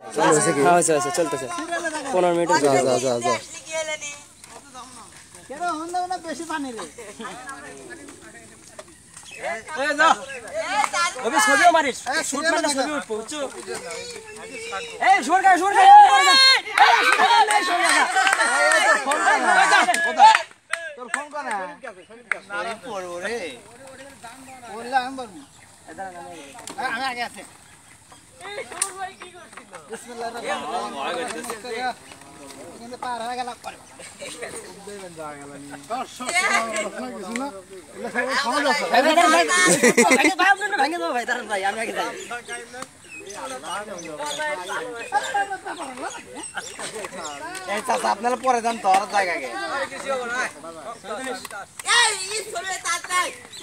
আচ্ছা চলতেছে 15 মিনিট যা কেন হন্দ না বেশি পানি রে এ যা ওবে ছবিও মারিস শুট মারলে ছবি উঠবো বুঝছো এই সরকা তোর ফোন কর না নারে পড়বো রে বললা আমি বলবো আমি আগে আছে এই সুর ভাই কি করছিল বিসমিল্লাহির রহমানির রহিম কিন্তু পার হয়ে গেল করে দেবেন যা গেল নি কিছু না ভাঙে দাও ভাই দাঁড়ান ভাই আমি আগে যাই এই চাচা আপনারা পরে যান তো আর জায়গা গে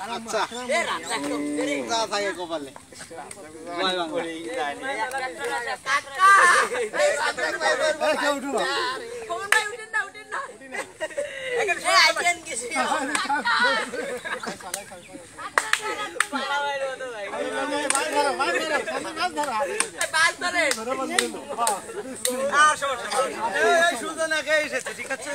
আচ্ছা যা থাকে কপালে কেউ উঠো না ঠিক আছে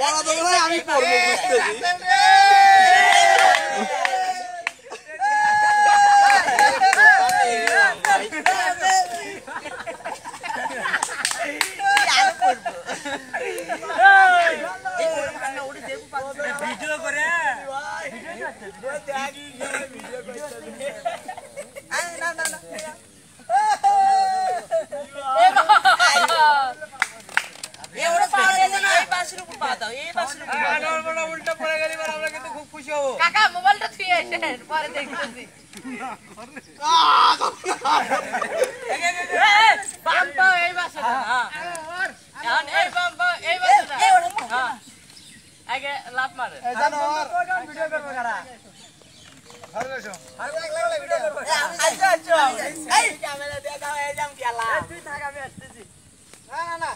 ভালো করে যাবো আমি পড়বো ভিডিও করে উল্টা পড়ে গেলে আমরা কিন্তু খুব খুশি হবো কাকা মোবাইলটা ছুঁয়ে আসেন পরে দেখতেছি বাম্পা এই বাসাটা এখন এই বাম্পা এই বাসাটা হ্যাঁ আগে লাফ মারে জানো ভিডিও করবো কারা ঘরে বসো ভিডিও করবো আচ্ছা এই ক্যামেরা দেখাও এই জাম খেলা তুই থাক আমি আসতেছি না